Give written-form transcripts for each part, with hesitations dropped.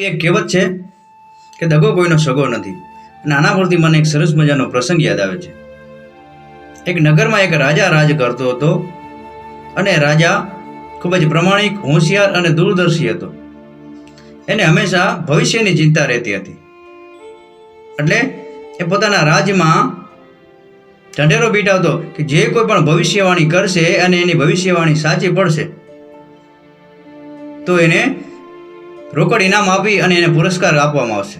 એક કહેવત છે કે દગો કોઈનો સગો નથી અને આના પરથી મને એક સરસ મજાનો પ્રસંગ યાદ આવે છે। એક નગરમાં એક રાજા રાજ કરતો હતો અને રાજા ખૂબ જ પ્રમાણિક, હોશિયાર અને દૂરદર્શી હતો। એને હંમેશા ભવિષ્યની ચિંતા રહેતી હતી, એટલે એ પોતાના રાજ્યમાં ઢંઢેરો પીટાવતો કે જે કોઈ પણ ભવિષ્યવાણી કરશે અને એની ભવિષ્યવાણી સાચી પડશે તો એને રોકડ ઇનામ આપી અને એને પુરસ્કાર આપવામાં આવશે।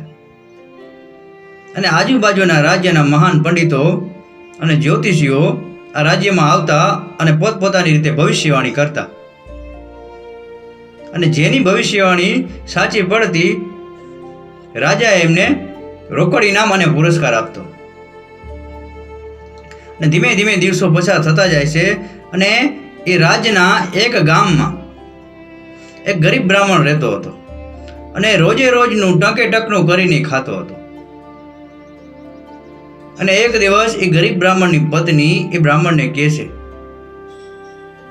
અને આજુબાજુના રાજ્યના મહાન પંડિતો અને જ્યોતિષીઓ આ રાજ્યમાં આવતા અને પોતપોતાની રીતે ભવિષ્યવાણી કરતા, અને જેની ભવિષ્યવાણી સાચી પડતી રાજા એમને રોકડ ઇનામ અને પુરસ્કાર આપતો। અને ધીમે ધીમે દિવસો પસાર થતા જાય છે અને એ રાજ્યના એક ગામમાં એક ગરીબ બ્રાહ્મણ રહેતો હતો અને રોજે રોજનું ટકેટકનું કરીને ખાતો હતો। અને એક દિવસ એ ગરીબ બ્રાહ્મણની પત્ની એ બ્રાહ્મણને કહે છે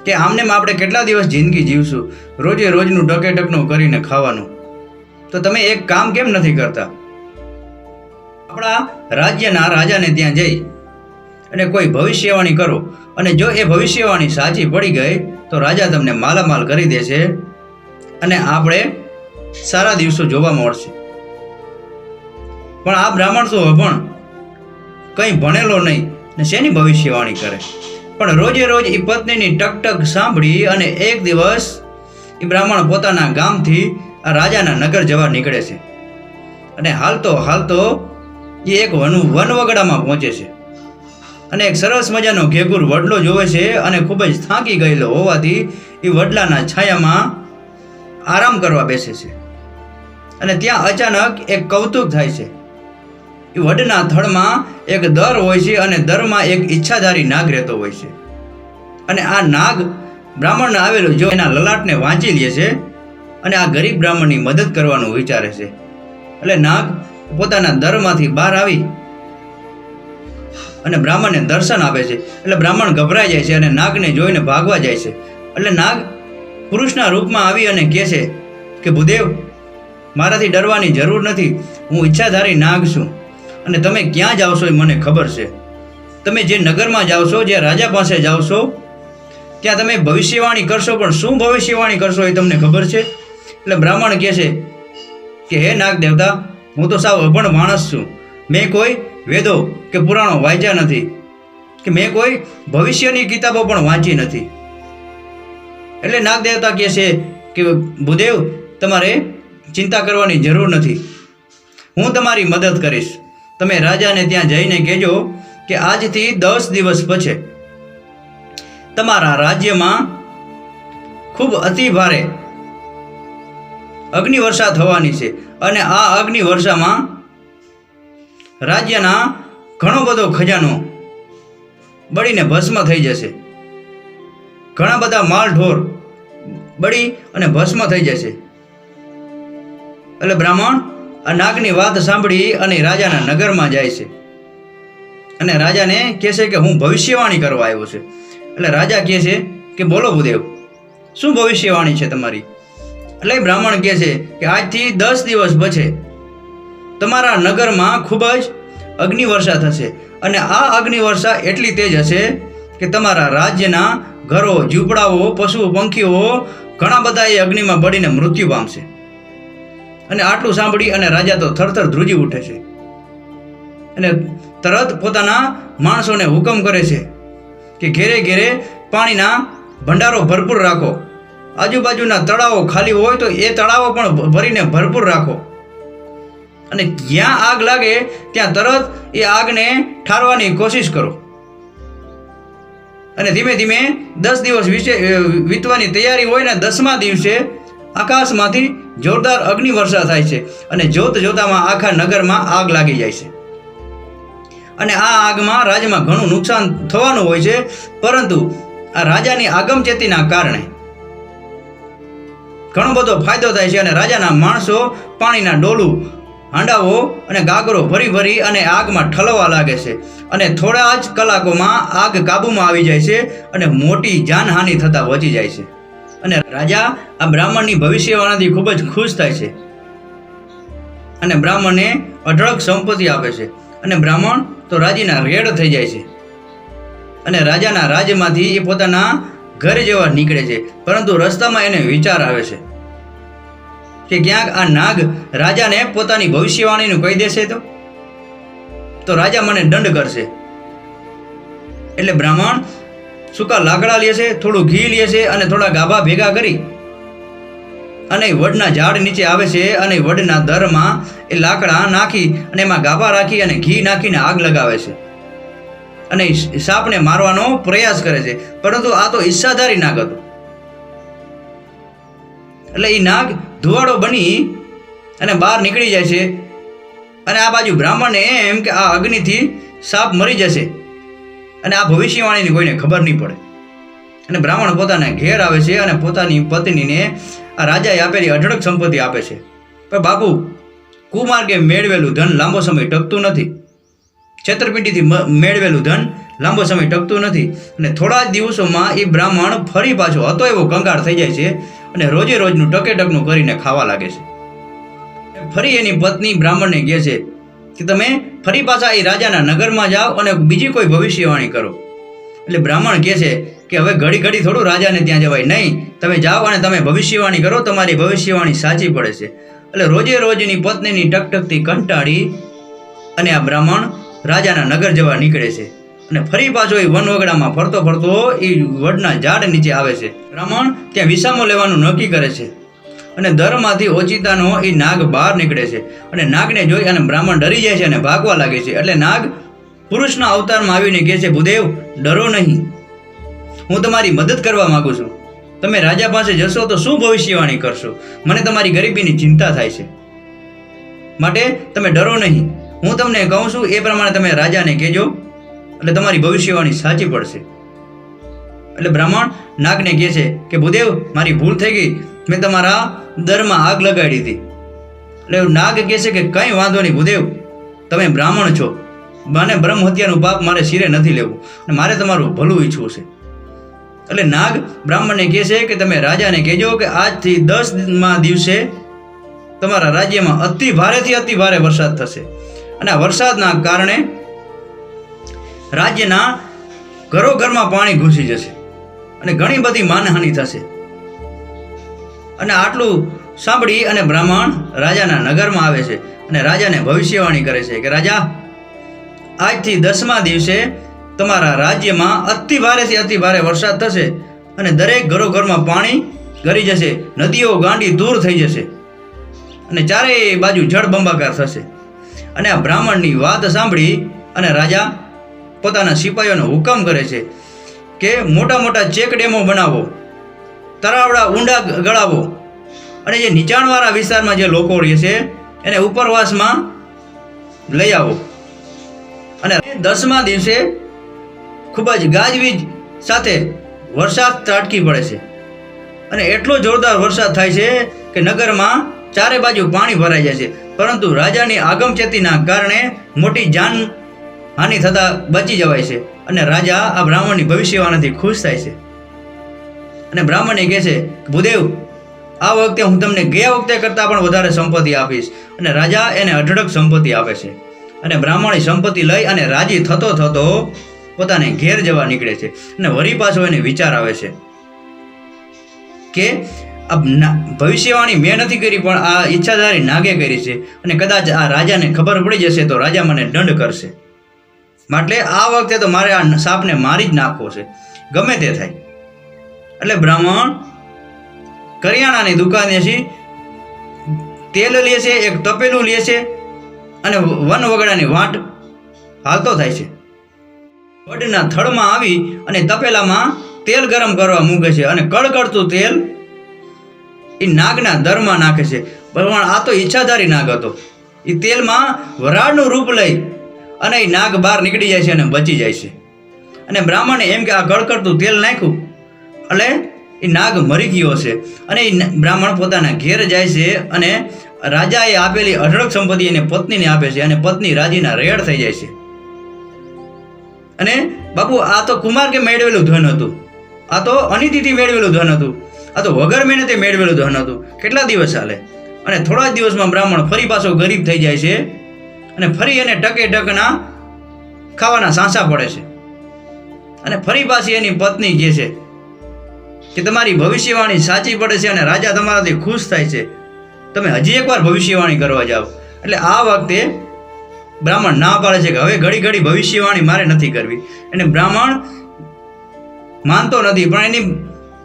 કે આમને આપણે કેટલા દિવસ જિંદગી જીવશું, રોજે રોજનું ટકેટકનું કરીને ખાવાનું, તો તમે એક કામ કેમ નથી કરતા? આપણા રાજ્યના રાજાને ત્યાં જઈ અને કોઈ ભવિષ્યવાણી કરો, અને જો એ ભવિષ્યવાણી સાચી પડી ગઈ તો રાજા તમને માલામાલ કરી દેશે અને આપણે સારા દિવસો જોવા મળશે। પણ આ બ્રાહ્મણ તો અભણ, કંઈ ભણેલો નહીં ને શેની ભવિષ્યવાણી કરે? પણ રોજે રોજ એ પત્નીની ટકટક સાંભળી અને એક દિવસ એ બ્રાહ્મણ પોતાના ગામથી આ રાજાના નગર જવા નીકળે છે અને હાલતો હાલતો એ એક વનવગડામાં પહોંચે છે અને એક સરસ મજાનો ઘેઘૂર વડલો જોવે છે અને ખૂબ જ થાકી ગયેલો હોવાથી એ વડલાના છાયામાં આરામ કરવા બેસે છે। અને ત્યાં અચાનક એક કૌતુક થાય છે। એ વડના થડમાં એક દર હોય છે અને દરમાં એક ઈચ્છાધારી નાગ રહેતો હોય છે, અને આ નાગ બ્રાહ્મણને આવેલો જો એના લલાટને વાંચી લે છે અને આ ગરીબ બ્રાહ્મણની મદદ કરવાનું વિચારે છે। એટલે નાગ પોતાના દરમાંથી બહાર આવી અને બ્રાહ્મણને દર્શન આપે છે। એટલે બ્રાહ્મણ ગભરાઈ જાય છે અને નાગને જોઈને ભાગવા જાય છે। એટલે નાગ પુરુષના રૂપમાં આવી અને કહે છે કે ભૂદેવ, મારાથી ડરવાની જરૂર નથી, હું ઈચ્છાધારી નાગ છું અને તમે ક્યાં જાઓ છો એ મને ખબર છે। તમે જે નગરમાં જાઓ છો, જે રાજા પાસે જાઓ છો, ત્યાં તમે ભવિષ્યવાણી કરશો, પણ શું ભવિષ્યવાણી કરશો એ તમને ખબર છે? એટલે બ્રાહ્મણ કહે છે કે હે નાગ દેવતા, હું તો સાવ અભણ માણસ છું, મેં કોઈ વેદો કે પુરાણો વાંચ્યા નથી, કે મેં કોઈ ભવિષ્યની કિતાબો પણ વાંચી નથી। એટલે નાગ દેવતા કહે છે કે ભૂદેવ, તમારે ચિંતા કરવાની જરૂર નથી, હું તમારી મદદ કરીશ। તમે રાજાને ત્યાં જઈને કહેજો કે આજથી 10 દિવસ પછી તમારા રાજ્યમાં ખૂબ અતિ ભારે અગ્નિવર્ષા થવાની છે અને આ અગ્નિવર્ષામાં રાજ્યના ઘણો બધો ખજાનો બળીને ભસ્મ થઈ જશે, ઘણા બધા માલ ઢોર બળી અને ભસ્મ થઈ જશે। એટલે બ્રાહ્મણ આ નાગની વાત સાંભળી અને રાજાના નગરમાં જાય છે અને રાજાને કહે છે કે હું ભવિષ્યવાણી કરવા આવ્યો છે। એટલે રાજા કહે છે કે બોલો ભૂદેવ, શું ભવિષ્યવાણી છે તમારી? એટલે બ્રાહ્મણ કહે છે કે આજથી 10 દિવસ પછી તમારા નગરમાં ખૂબ જ અગ્નિવર્ષા થશે અને આ અગ્નિવર્ષા એટલી તેજ હશે કે તમારા રાજ્યના ઘરો, ઝૂંપડાઓ, પશુ પંખીઓ ઘણા બધા એ અગ્નિમાં બળીને મૃત્યુ પામશે। અને આટલું સાંભળી અને રાજા તો થરથર ધ્રુજી ઉઠે છે અને તરત પોતાના માણસોને હુકમ કરે છે કે ઘેરે ઘેરે પાણીના ભંડારો ભરપૂર રાખો, આજુબાજુના તળાવો ખાલી હોય તો એ તળાવો પણ ભરીને ભરપૂર રાખો, અને જ્યાં આગ લાગે ત્યાં તરત એ આગને ઠારવાની કોશિશ કરો। અને ધીમે ધીમે 10 દિવસ વીતવાની તૈયારી હોય ને 10મા દિવસે આકાશમાંથી જોરદાર અગ્નિવર્ષા થાય છે અને જોત જોતામાં આખા નગરમાં આગ લાગી જાય છે। અને આ આગમાં રાજ્યમાં ઘણું નુકસાન થવાનું હોય છે, પરંતુ આ રાજાની આગમચેતીના કારણે ઘણો બધો ફાયદો થાય છે અને રાજાના માણસો પાણીના ડોલું, હાંડાઓ અને ગાગરો ભરી ભરી અને આગમાં ઠલવા લાગે છે અને થોડા જ કલાકોમાં આગ કાબૂમાં આવી જાય છે અને મોટી જાનહાનિ થતાં બચી જાય છે। અને રાજા આ બ્રાહ્મણની ભવિષ્યવાણીથી ખૂબ જ ખુશ થાય છે અને બ્રાહ્મણને અઢળક સંપત્તિ આપે છે. અને બ્રાહ્મણ તો રાજીના રેડ થઈ જાય છે અને રાજાના રાજ્યમાંથી એ પોતાના ઘર જેવા નીકળે છે. પરંતુ રસ્તામાં એને વિચાર આવે છે કે ક્યાંક આ નાગ રાજાને પોતાની ભવિષ્યવાણીનું કહી દેશે તો રાજા મને દંડ કરશે. એટલે બ્રાહ્મણ સૂકા લાકડા લે છે, થોડું ઘી લે છે અને થોડા ગાભા ભેગા કરી અને વડના ઝાડ નીચે આવે છે અને વડના દરમાં એ લાકડા નાખી અને એમાં ગાભા રાખી અને ઘી નાખીને આગ લગાવે છે અને સાપને મારવાનો પ્રયાસ કરે છે. પરંતુ આ તો ઈચ્છાધારી નાગ હતો. એટલે એ નાગ ધુવાડો બની અને બહાર નીકળી જાય છે. અને આ બાજુ બ્રાહ્મણને એમ કે આ અગ્નિથી સાપ મરી જશે અને આ ભવિષ્યવાણીની કોઈને ખબર નહીં પડે. અને બ્રાહ્મણ પોતાના ઘેર આવે છે અને પોતાની પત્નીને આ રાજાએ આપેલી અઢળક સંપત્તિ આપે છે. પણ બાપુ, કુમાર્ગે મેળવેલું ધન લાંબો સમય ટકતું નથી. છેતરપિંડીથી મેળવેલું ધન લાંબો સમય ટકતું નથી. અને થોડા જ દિવસોમાં એ બ્રાહ્મણ ફરી પાછો હતો એવો કંગાળ થઈ જાય છે અને રોજે રોજનું ટકેટકનું કરીને ખાવા લાગે છે. ફરી એની પત્ની બ્રાહ્મણને કહે છે કે તમે ફરી પાછા એ રાજાના નગરમાં જાઓ અને બીજી કોઈ ભવિષ્યવાણી કરો. એટલે બ્રાહ્મણ કહે છે કે હવે ઘડી ઘડી થોડું રાજાને ત્યાં જવાય નહીં, તમે જાઓ અને તમે ભવિષ્યવાણી કરો, તમારી ભવિષ્યવાણી સાચી પડે છે. એટલે રોજે રોજની પત્નીની ટકટકથી કંટાળી અને આ બ્રાહ્મણ રાજાના નગર જવા નીકળે છે. અને ફરી પાછો એ વનવગડામાં ફરતો ફરતો એ વડના ઝાડ નીચે આવે છે. બ્રાહ્મણ ત્યાં વિસામો લેવાનું નક્કી કરે છે અને દરમાંથી ઓચિતાનો એ નાગ બહાર નીકળે છે. અને નાગને જોઈ અને બ્રાહ્મણ ડરી જાય છે અને ભાગવા લાગે છે. એટલે નાગ પુરુષના અવતારમાં આવીને કહે છે, ભૂદેવ, ડરો નહીં, હું તમારી મદદ કરવા માંગુ છું. તમે રાજા પાસે જશો તો શું ભવિષ્યવાણી કરશો? મને તમારી ગરીબીની ચિંતા થાય છે, માટે તમે ડરો નહીં. હું તમને કહું છું એ પ્રમાણે તમે રાજાને કહેજો, એટલે તમારી ભવિષ્યવાણી સાચી પડશે. એટલે બ્રાહ્મણ નાગને કહે છે કે ભૂદેવ, મારી ભૂલ થઈ ગઈ, મેં તમારા દરમાં આગ લગાડી હતી. એટલે નાગ કહે છે કે કંઈ વાંધો નહીં ભૂદેવ, તમે બ્રાહ્મણ છો, મને બ્રહ્મ હત્યાનું પાપ મારે શિરે નથી લેવું અને મારે તમારું ભલું ઈચ્છવું છે. એટલે નાગ બ્રાહ્મણને કહે છે કે તમે રાજાને કહેજો કે આજથી 10મા દિવસે તમારા રાજ્યમાં અતિ ભારેથી અતિ ભારે વરસાદ થશે અને આ વરસાદના કારણે રાજ્યના ઘરોઘરમાં પાણી ઘૂસી જશે અને ઘણી બધી માનહાનિ થશે. અને આટલું સાંભળી અને બ્રાહ્મણ રાજાના નગરમાં આવે છે અને રાજાને ભવિષ્યવાણી કરે છે કે રાજા, આજથી 10મા દિવસે તમારા રાજ્યમાં અતિ ભારેથી અતિ ભારે વરસાદ થશે અને દરેક ઘરોઘરમાં પાણી ગરી જશે, નદીઓ ગાંડી દૂર થઈ જશે અને ચારેય બાજુ જળબંબાકાર થશે. અને આ બ્રાહ્મણની વાત સાંભળી અને રાજા પોતાના સિપાહીઓનો હુકમ કરે છે કે મોટા મોટા ચેક ડેમો બનાવો, તળાવડા ઊંડા ગળાવો અને જે નીચાણવાળા વિસ્તારમાં જે લોકો રહે છે એને ઉપરવાસમાં લઈ આવો. અને 10મા દિવસે ખૂબ જ ગાજવીજ સાથે વરસાદ ત્રાટકી પડે છે અને એટલો જોરદાર વરસાદ થાય છે કે નગરમાં ચારે બાજુ પાણી ભરાઈ જાય છે. પરંતુ રાજાની આગમચેતીના કારણે મોટી જાનહાનિ થતાં બચી જવાય છે અને રાજા આ બ્રાહ્મણની ભવિષ્યવાણીથી ખુશ થાય છે. અને બ્રાહ્મણને કહે છે, ભૂદેવ, આ વખતે હું તમને ગયા વખતે કરતાં પણ વધારે સંપત્તિ આપીશ. અને રાજા એને અઢળક સંપત્તિ આપે છે અને બ્રાહ્મણ સંપત્તિ લઈ અને રાજી થતો થતો પોતાને ઘેર જવા નીકળે છે. અને વળી પાછો એને વિચાર આવે છે કે ભવિષ્યવાણી મેં નથી કરી, પણ આ ઈચ્છાધારી નાગે કરી છે અને કદાચ આ રાજાને ખબર પડી જશે તો રાજા મને દંડ કરશે, માટે આ વખતે તો મારે આ સાપને મારી જ નાખવો છે, ગમે તે થાય. એટલે બ્રાહ્મણ કરિયાણાની દુકાનેથી તેલ લે છે, એક તપેલું લે છે અને વનવગડાની વાટ હાલતો થાય છે. વડના થડમાં આવી અને તપેલામાં તેલ ગરમ કરવા મૂકે છે અને કડકડતું તેલ એ નાગના દરમાં નાખે છે. પણ આ તો ઈચ્છાધારી નાગ હતો. એ તેલમાં વરાળનું રૂપ લઈ અને એ નાગ બહાર નીકળી જાય છે અને બચી જાય છે. અને બ્રાહ્મણે એમ કે આ કડકડતું તેલ નાખ્યું એટલે એ નાગ મરી ગયો છે. અને એ બ્રાહ્મણ પોતાના ઘેર જાય છે અને રાજાએ આપેલી અઢળક સંપત્તિ એને પત્નીને આપે છે અને પત્ની રાજીના રેડ થઈ જાય છે. અને બાપુ, આ તો કુમાર કે મેળવેલું ધન હતું, આ તો અનિતિથી મેળવેલું ધન હતું, આ તો વગર મહેનતે મેળવેલું ધન હતું. કેટલા દિવસ ચાલે? અને થોડા જ દિવસમાં બ્રાહ્મણ ફરી પાછો ગરીબ થઈ જાય છે અને ફરી એને ટકે ટકના ખાવાના સાંસા પડે છે. અને ફરી પાછી એની પત્ની કહે છે કે તમારી ભવિષ્યવાણી સાચી પડે છે અને રાજા તમારાથી ખુશ થાય છે, તમે હજી એકવાર ભવિષ્યવાણી કરવા જાઓ. એટલે આ વખતે બ્રાહ્મણ ના પાડે છે કે હવે ઘડી ઘડી ભવિષ્યવાણી મારે નથી કરવી. અને બ્રાહ્મણ માનતો નથી, પણ એની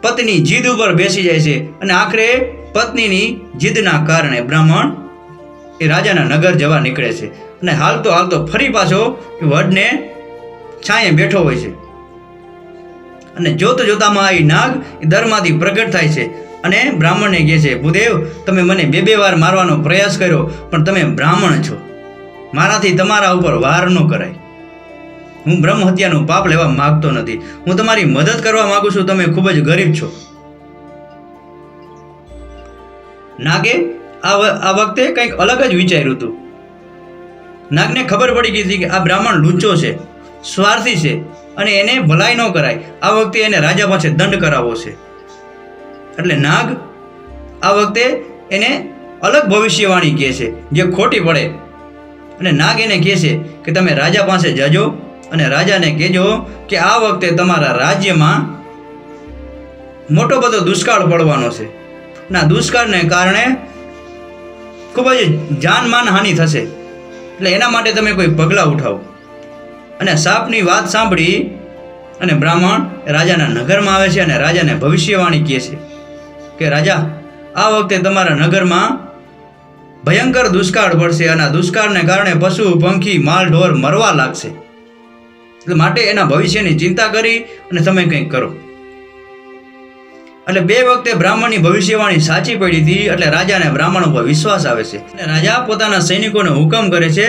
પત્ની જીદ ઉપર બેસી જાય છે અને આખરે પત્નીની જીદના કારણે બ્રાહ્મણ એ રાજાના નગર જવા નીકળે છે. અને હાલતો હાલતો ફરી પાછો વડને છાંયે બેઠો હોય છે. અને જોત જોતામાં એ નાગ એ દરમાંથી પ્રગટ થાય છે અને બ્રાહ્મણને કહે છે, ભૂદેવ, તમે મને બે વાર મારવાનો પ્રયાસ કર્યો, પણ તમે બ્રાહ્મણ છો, મારાથી તમારા ઉપર વાર ન કરાય. હું બ્રહ્મ હત્યાનું પાપ લેવા માંગતો નથી, હું તમારી મદદ કરવા માંગુ છું, તમે ખૂબ જ ગરીબ છો. નાગે આ વખતે કંઈક અલગ જ વિચાર્યું હતું. નાગને ખબર પડી ગઈ હતી કે આ બ્રાહ્મણ લુચ્ચો છે, સ્વાર્થી છે અને એને ભલાઈ ન કરાય. આ વખતે એને રાજા પાસે દંડ કરાવવો છે. એટલે નાગ આ વખતે એને અલગ ભવિષ્યવાણી કહે છે જે ખોટી પડે. અને નાગ એને કહે છે કે તમે રાજા પાસે જજો અને રાજાને કહેજો કે આ વખતે તમારા રાજ્યમાં મોટો બધો દુષ્કાળ પડવાનો છે. અને આ દુષ્કાળને કારણે ખૂબ જ જાનમાન હાનિ થશે, એટલે એના માટે તમે કોઈ પગલાં ઉઠાવો. અને સાપની વાત સાંભળી અને બ્રાહ્મણ રાજાના નગરમાં આવે છે અને રાજાને ભવિષ્યવાણી કહે છે કે રાજા, આ વખતે તમારા નગરમાં ભયંકર દુષ્કાળ પડશે અને આ દુષ્કાળને કારણે પશુ પંખી માલ ઢોર મરવા લાગશે, એટલે માટે એના ભવિષ્યની ચિંતા કરી અને તમે કંઈક કરો. એટલે બે વખતે બ્રાહ્મણની ભવિષ્યવાણી સાચી પડી હતી. એટલે રાજાને બ્રાહ્મણ ઉપર વિશ્વાસ આવે છે અને રાજા પોતાના સૈનિકોને હુકમ કરે છે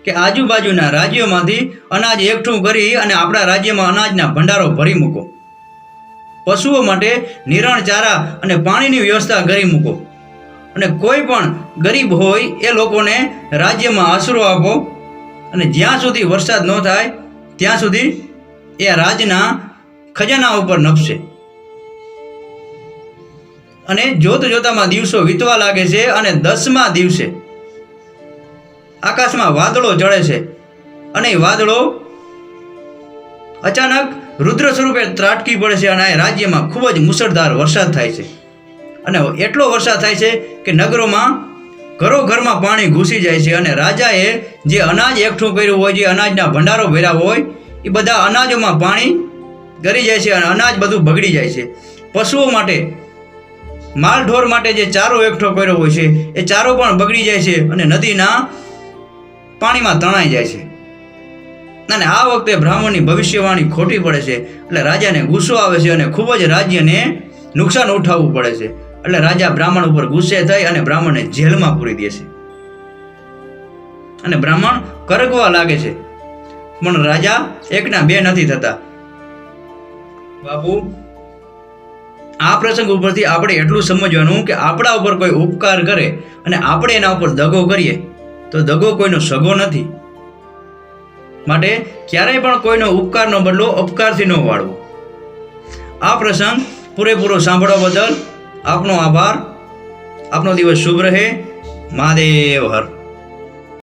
કે આજુબાજુના રાજ્યોમાંથી અનાજ એકઠું કરી અને આપણા રાજ્યમાં અનાજના ભંડારો ભરી મૂકો. પશુઓ માટે નિરણ ચારા અને પાણીની વ્યવસ્થા કરી મૂકો. અને કોઈ પણ ગરીબ હોય એ લોકોને રાજ્યમાં આશરો આપો. અને જ્યાં સુધી વરસાદ ન થાય ત્યાં સુધી એ રાજના ખજાના ઉપર નપશે. અને જોત જોતામાં દિવસો વીતવા લાગે છે અને 10મા દિવસે આકાશમાં વાદળો ચડે છે અને એ વાદળો અચાનક રુદ્ર સ્વરૂપે ત્રાટકી પડે છે અને આ રાજ્યમાં ખૂબ જ મુશળધાર વરસાદ થાય છે. અને એટલો વરસાદ થાય છે કે નગરોમાં ઘરોઘરમાં પાણી ઘૂસી જાય છે. અને રાજાએ જે અનાજ એકઠું કર્યું હોય, જે અનાજના ભંડારો ભર્યા હોય, એ બધા અનાજોમાં પાણી ગરી જાય છે અને અનાજ બધું બગડી જાય છે. પશુઓ માટે, માલ ઢોર માટે જે ચારો એકઠો કર્યો હોય છે એ ચારો પણ બગડી જાય છે અને નદીના પાણીમાં તણાઈ જાય છે. અને આ વખતે બ્રાહ્મણની ભવિષ્યવાણી ખોટી પડે છે. એટલે રાજાને ગુસ્સો આવે છે અને ખૂબ જ રાજ્યને નુકસાન ઉઠાવવું પડે છે. એટલે રાજા બ્રાહ્મણ ઉપર ગુસ્સે થઈ અને બ્રાહ્મણને જેલમાં પૂરી દે છે. અને બ્રાહ્મણ કરગવા લાગે છે, પણ રાજા એકના બે નથી થતા. બાપુ, આ પ્રસંગ ઉપરથી આપણે એટલું સમજવાનું કે આપણા ઉપર કોઈ ઉપકાર કરે અને આપણે એના ઉપર દગો કરીએ તો દગો કોઈનો સગો નથી. માટે ક્યારેય પણ કોઈનો ઉપકારનો બદલો અપકારથી ન વાળવો. આ પ્રસંગ પૂરેપૂરો સાંભળવા બદલ આપનો આભાર. આપનો દિવસ શુભ રહે. મહાદેવ હર.